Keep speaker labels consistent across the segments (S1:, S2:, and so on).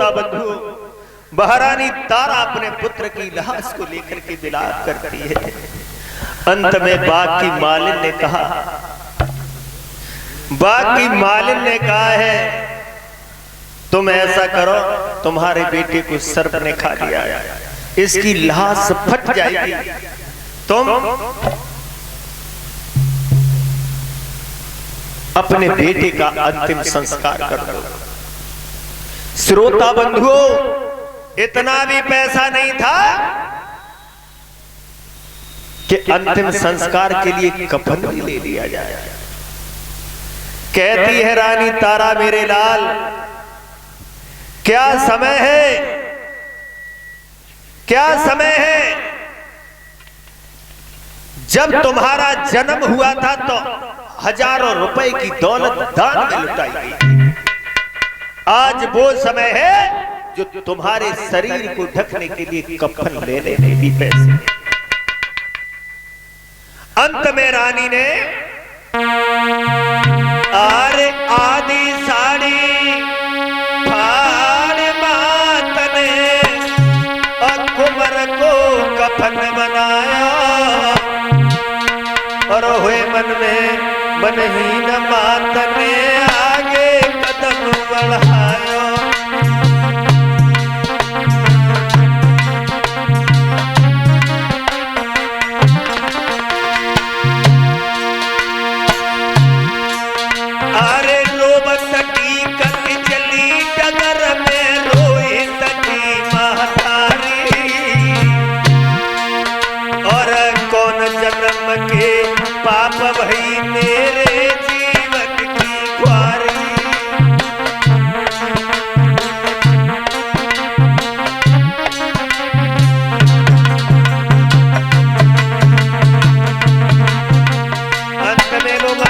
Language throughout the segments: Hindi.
S1: श्रोता बंधु, महारानी तारा अपने पुत्र की लाश को लेकर के विलाप करती है। अंत में बाग की मालिन ने कहा, बाग की मालिन ने कहा है तुम ऐसा करो, तुम्हारे बेटे को सर्प ने खा लिया, इसकी लाश फट जाएगी, तुम अपने बेटे का अंतिम संस्कार कर दो। श्रोता बंधुओं, इतना भी पैसा नहीं था कि अंतिम संस्कार के लिए कफन भी ले लिया जाए। कहती है रानी तारा, मेरे लाल क्या समय है, क्या समय है, जब तुम्हारा जन्म हुआ था तो हजारों रुपए की दौलत दान में लुटाई गई। आज वो समय है जो तुम्हारे शरीर को ढकने के लिए कफन लेने में भी पैसे। अंत में रानी ने आरे आदि साड़ी फाड़ मात ने कुंवर को कफन बनाया, और हुए मन में मनहीन मात ने आगे कदम बढ़ाया। पाप भई मेरे जीवन की ख्वारी, अंत में लोग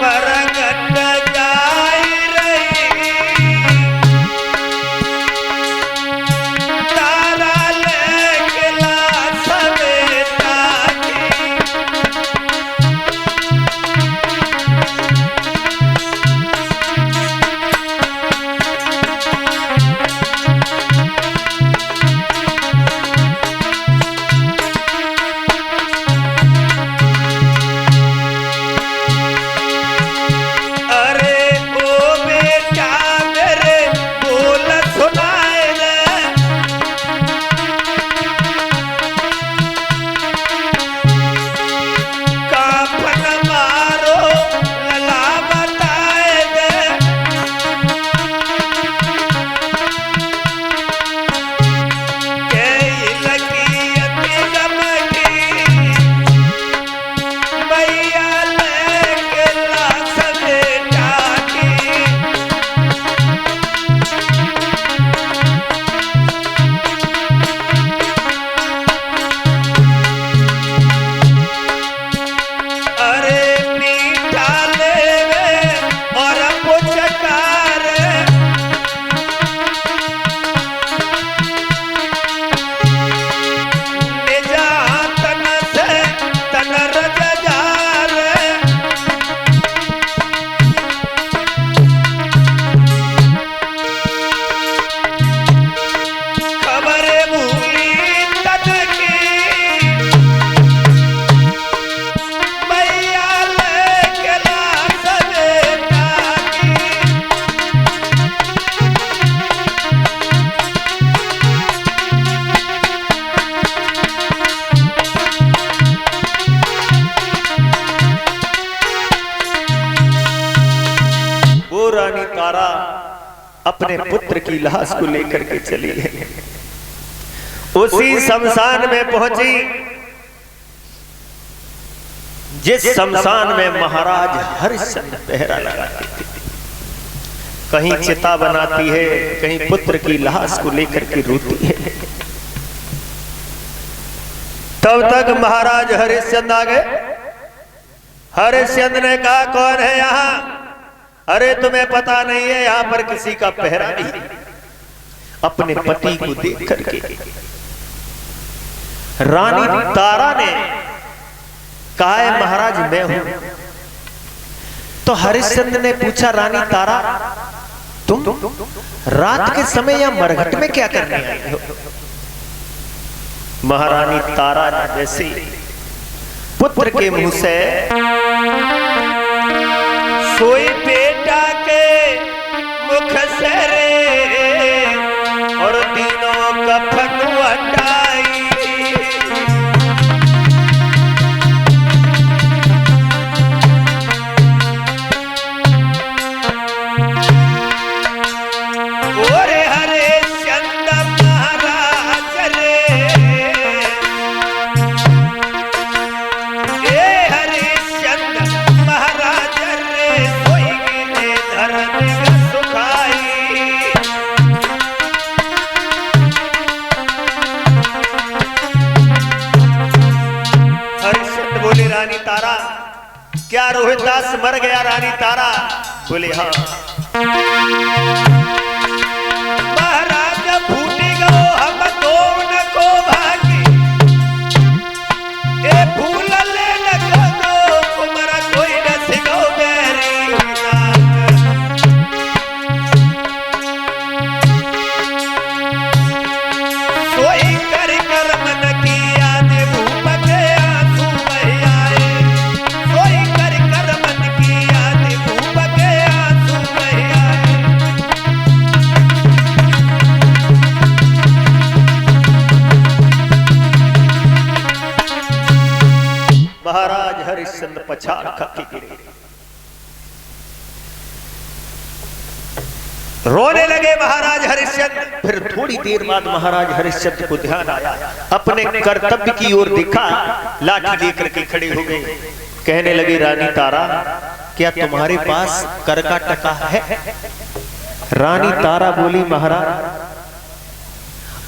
S1: मरगट जाई रही, रानी तारा अपने पुत्र की लाश को लेकर के चली गई। उसी शमशान में पहुंची जिस शमशान में महाराज हरिश्चंद्र पहरा लगाते थे। कहीं चिता बनाती है, कहीं पुत्र की लाश को लेकर के रोती है। तब तक महाराज हरिश्चंद्र आ गए। हरिश्चंद्र ने कहा, कौन है यहाँ? अरे तुम्हें पता नहीं है यहाँ पर किसी का पहरा नहीं। अपने पति को देख करके रानी तारा ने कहा है, महाराज मैं हूं। तो हरिश्चंद्र ने पूछा, रानी तारा तुम रात के समय या मरघट में क्या करने आई हो? महारानी तारा ने जैसे पुत्र के मुंह से सोई बेटा के मुख से रे और तीनों कफन हटाई, क्या रोहितदास मर गया? रानी तारा बोले हाँ। महाराज फूटी गो हम दोन को भागी, ए फूल ले लगो कुमरा कोई न सिगो मेरी सोई कर कर मन किया दे भूप के आंसू बह आए, सोई कर कर मन किया दे भूप के आंसू बह आए। महाराज हरिश्चंद्र पछाड़ खाके गिरे, रोने लगे महाराज हरिश्चंद्र। फिर थोड़ी देर बाद महाराज हरिश्चंद्र को ध्यान आया, अपने कर्तव्य की ओर देखा, लाठी लेकर के खड़े हो गए। कहने लगे, रानी तारा क्या तुम्हारे पास कर का टका है? रानी तारा बोली, महाराज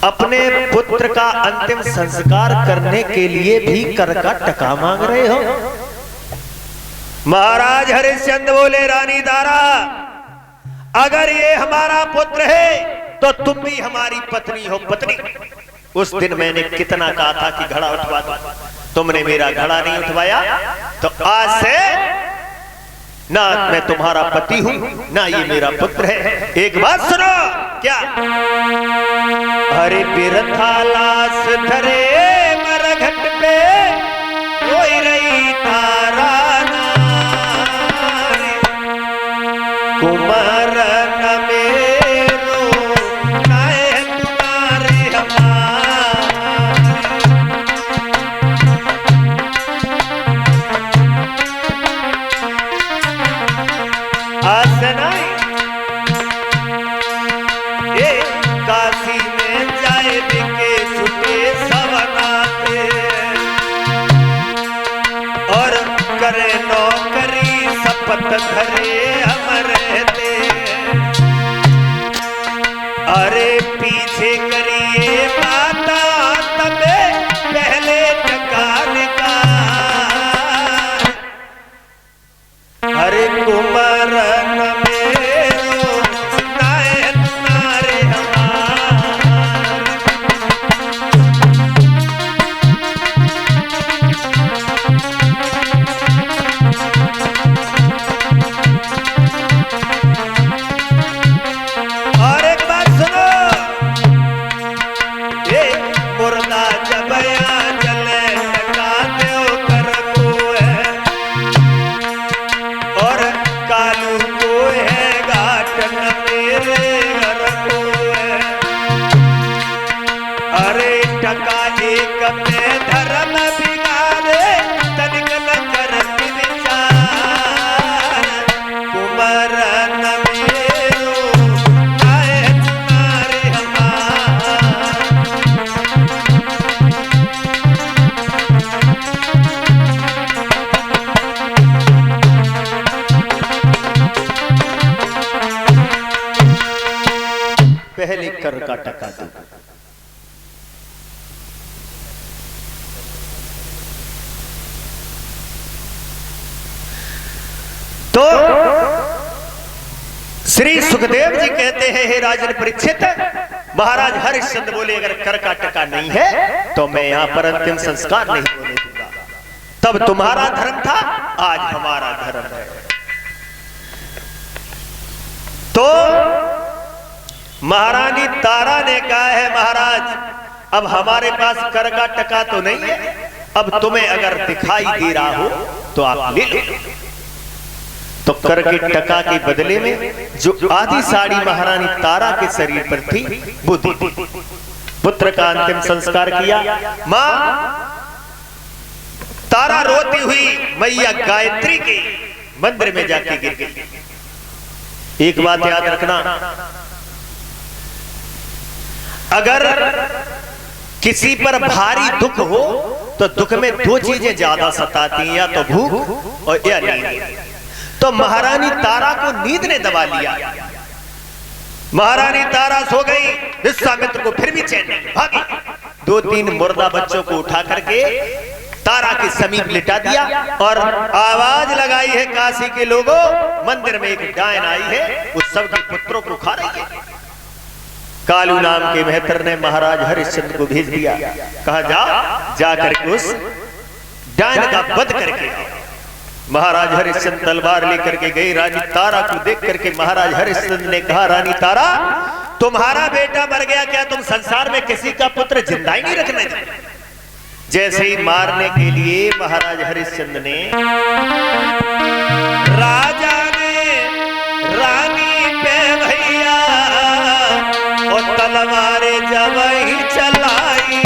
S1: अपने पुत्र का अंतिम संस्कार करने के लिए भी कर का टका मांग रहे हो? महाराज हरिश्चंद्र बोले, रानी तारा अगर ये हमारा पुत्र है तो तुम भी हमारी पत्नी हो। पत्नी उस दिन मैंने कितना कहा था कि घड़ा उठवा दो, तुमने मेरा घड़ा नहीं उठवाया, तो आज से ना मैं तुम्हारा पति हूं ना ये मेरा पुत्र है। एक बात सुनो, क्या? अरे बिरथा लाश धरे मरघट पे रोई रही तारा नारी, कुमार न मेरो नाय तुम्हारे हमारे, आसनाई ये काशी में जाए बिके सुते सवनाते, और करे नौकरी शपथ धरे हम रहते। अरे पीछे करिए माता तबे पहले टका निकाल, अरे कुमार न मेरो नाय तुम्हारे हमारे। और एक बात सुनो, ये मुर्दा जब यहाँ जले टका दो कर को है, और कालू को है घाट न मेरे घर को है। अरे टका एक में धर्म बिगाड़े तनिक न करती विचार, कुमार न मेरो नाय तुम्हारे हमारे। पहले कर का टका दो। तो श्री सुखदेव जी कहते हैं, हे राजन परीक्षित, महाराज हरिश्चंद्र बोले अगर कर का टका नहीं है तो मैं यहां पर अंतिम संस्कार नहीं होने दूंगा। तब तुम्हारा धर्म था, आज हमारा धर्म है। महारानी तारा ने कहा है महाराज अब हमारे पास कर का टका तो नहीं है, अब तुम्हें अगर दिखाई दे रहा हो तो आप ले लो। तो कर के टका के बदले में जो आधी साड़ी महारानी तारा के शरीर पर थी वो दी। पुत्र का अंतिम संस्कार किया। मां तारा रोती हुई मैया गायत्री के मंदिर में जाके गिर गई। एक बात याद रखना, अगर किसी पर भारी दुख हो तो दुख में दो चीजें ज्यादा सताती हैं, या तो भूख और या नींद। तो महारानी तारा को नींद ने दबा लिया। महारानी तारा सो गई, विश्वामित्र को फिर भी चैन नहीं, भागी। 2-3 मुर्दा बच्चों को उठा करके तारा के समीप लिटा दिया और आवाज लगाई है, काशी के लोगों मंदिर में एक डायन आई है, उस सबके पुत्रों को खा रही है। कालू नाम के मेहतर ने महाराज हरिश्चंद्र को भेज दिया, कहा जा करके उस डायन का वध करके आओ। महाराज हरिश्चंद्र तलवार लेकर के गए। रानी तारा को देख करके महाराज हरिश्चंद्र ने कहा, रानी तारा तुम्हारा बेटा मर गया, क्या तुम संसार में किसी का पुत्र जिंदा ही नहीं रखने देते? जैसे ही मारने के लिए महाराज हरिश्चंद्र ने राजा ने रानी पे भैया और तलवारें जब ही चलाई,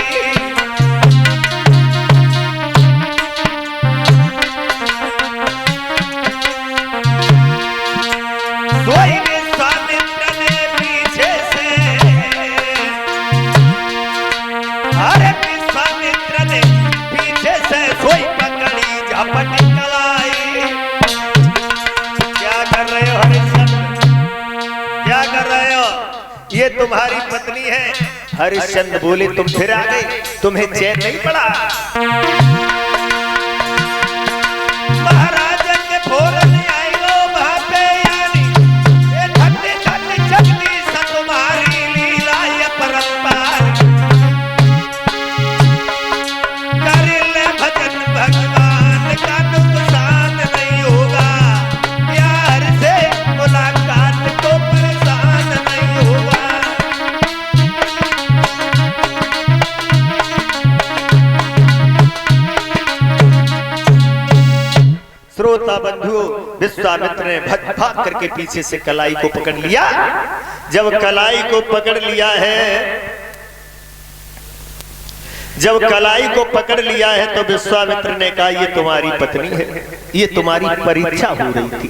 S1: विश्वामित्र ने पीछे से, अरे विश्वामित्र ने पीछे से सोई पकड़ी झपट कलाई। क्या कर रहे हो हरिश्चंद्र, क्या कर रहे हो? ये तुम्हारी पत्नी है। हरिश्चंद्र बोले, तुम फिर आ गए, तुम्हें चैन नहीं पड़ा? महाराज के फोरन आई हो वहां पे, यानी धन्य धन्य जगदीश तुम्हारी लीला ये परंपार। कर ले भजन भगवान का नुकसान नहीं होगा, प्यार से मुलाकात को परेशान नहीं होगा। श्रोता बंधुओं, विश्वामित्र ने भाग करके पीछे से कलाई को पकड़ लिया। जब कलाई को पकड़ लिया है, जब कलाई को पकड़ लिया है तो विश्वामित्र ने कहा, ये तुम्हारी पत्नी है, ये तुम्हारी परीक्षा हो रही थी।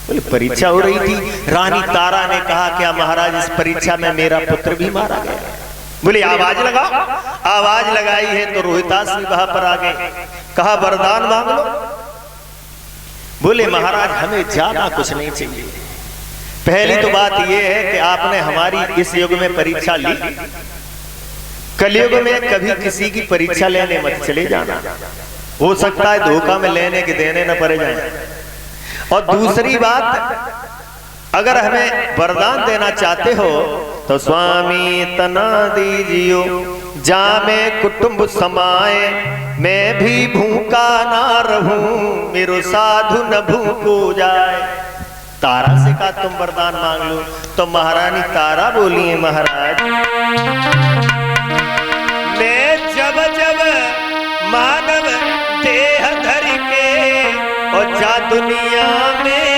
S1: बोले परीक्षा हो रही थी? रानी तारा ने कहा, क्या महाराज इस परीक्षा में मेरा पुत्र भी मारा गया? बोले आवाज लगाओ। आवाज लगाई है तो रोहितास भी वहां पर आ गए। कहा वरदान मांग लो। बोले महाराज हमें ज्यादा कुछ नहीं चाहिए। पहली तो बात यह है कि आपने हमारी इस युग में परीक्षा ली, कलयुग में कभी किसी की परीक्षा लेने मत चले जाना, हो सकता है धोखा में लेने के देने न पड़े जाए। और दूसरी बात, अगर हमें वरदान देना चाहते हो तो स्वामी तना दीजियो, जामे कुटुंब समाए, मैं भी भूखा ना रहूं, मेरो साधु न भूखो जाए। तारा से कहा तुम वरदान मांग लो। तो महारानी तारा बोली, महाराज मैं जब जब मानव देह धर के और जा दुनिया में